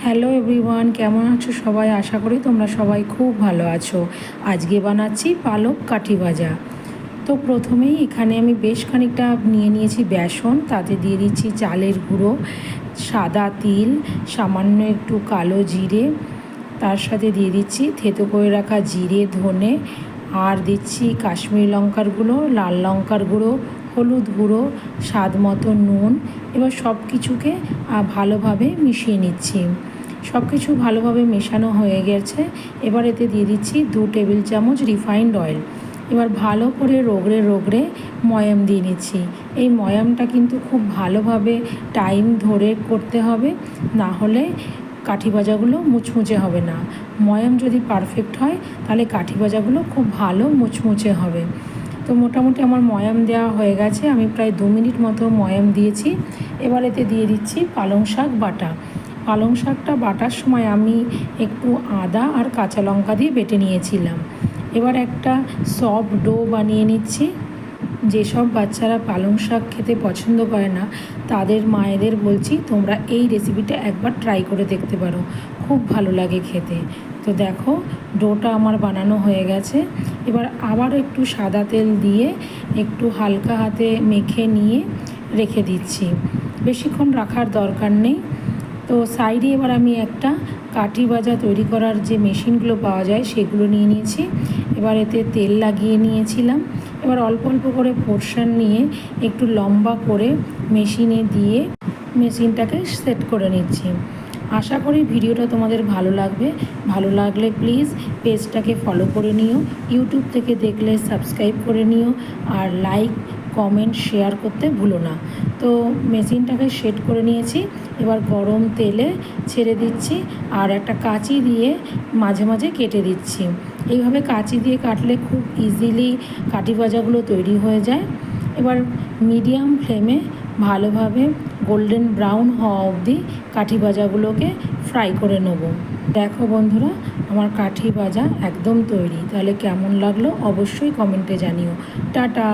Hello everyone, কেমন আছো সবাই? আশা করি তোমরা সবাই খুব ভালো আছো। আজকে বানাচ্ছি পালক কাঠি ভাজা। তো প্রথমেই এখানে আমি বেশ খানিকটা নিয়ে নিয়েছি বেসন, তাতে দিয়ে দিচ্ছি চালের গুঁড়ো, সাদা তিল, সামান্য একটু কালো জিরে, তার সাথে দিয়ে দিচ্ছি থেতো করে রাখা জিরে ধনে, আর দিচ্ছি কাশ্মীরি লঙ্কার গুঁড়ো, লাল লঙ্কার গুঁড়ো, হলুদ গুঁড়ো, স্বাদ মতো নুন। এবার সব কিছুকে ভালোভাবে মিশিয়ে নিচ্ছি। সব কিছু ভালোভাবে মেশানো হয়ে গেছে। এবার এতে দিয়ে দিচ্ছি 2 টেবিল চামচ রিফাইন্ড অয়েল। এবার ভালো করে রগড়ে রগড়ে ময়াম দিয়ে নিচ্ছি। এই ময়ামটা কিন্তু খুব ভালোভাবে টাইম ধরে করতে হবে, না হলে কাঠি ভাজাগুলো মুচমুচে হবে না। ময়াম যদি পারফেক্ট হয় তাহলে কাঠি ভাজাগুলো খুব ভালো মুচমুচে হবে। তো মোটামুটি আমার ময়াম দেওয়া হয়ে গেছে, আমি প্রায় 2 মিনিট মতো ময়াম দিয়েছি। এবার এতে দিয়ে দিচ্ছি পালং শাক বাটা। পালং শাকটা বাটার সময় আমি একটু আদা আর কাঁচা লঙ্কা দিয়ে বেটে নিয়েছিলাম। এবার একটা সফট ডো বানিয়ে নিচ্ছি। যেসব বাচ্চারা পালং শাক খেতে পছন্দ করে না তাদের মায়েদের বলছি তোমরা এই রেসিপিটা একবার ট্রাই করে দেখতে পারো, খুব ভালো লাগে খেতে। তো দেখো ডোটা আমার বানানো হয়ে গেছে। এবার আবার একটু সাদা তেল দিয়ে একটু হালকা হাতে মেখে নিয়ে রেখে দিচ্ছি, বেশিক্ষণ রাখার দরকার নেই। তো সাইডে এবার আমি একটা কাঠি ভাজা তৈরি করার যে মেশিনগুলো পাওয়া যায় সেগুলো নিয়ে নিয়েছি। এবার এতে তেল লাগিয়ে নিয়েছিলাম। এবার অল্প অল্প করে পোর্শন নিয়ে একটু লম্বা করে মেশিনে দিয়ে মেশিনটাকে সেট করে নিচ্ছি। আশা করি ভিডিওটা তোমাদের ভালো লাগবে। ভালো লাগলে প্লিজ পেজটাকে ফলো করে নিও, ইউটিউব থেকে দেখলে সাবস্ক্রাইব করে নিও, আর লাইক কমেন্ট শেয়ার করতে ভুলো না। তো মেশিনটাকে সেট করে নিয়েছি। এবার গরম তেলে ছেড়ে দিচ্ছি আর একটা কাঁচি দিয়ে মাঝে মাঝে কেটে দিচ্ছি। এইভাবে কাঁচি দিয়ে কাটলে খুব ইজিলি কাঠি ভাজাগুলো তৈরি হয়ে যায়। এবার মিডিয়াম ফ্লেমে ভালোভাবে গোল্ডেন ব্রাউন হওয়া অবধি কাঠি ভাজাগুলোকে ফ্রাই করে নেব। দেখো বন্ধুরা, আমার কাঠি ভাজা একদম তৈরি। তাহলে কেমন লাগলো অবশ্যই কমেন্টে জানিও। টাটা।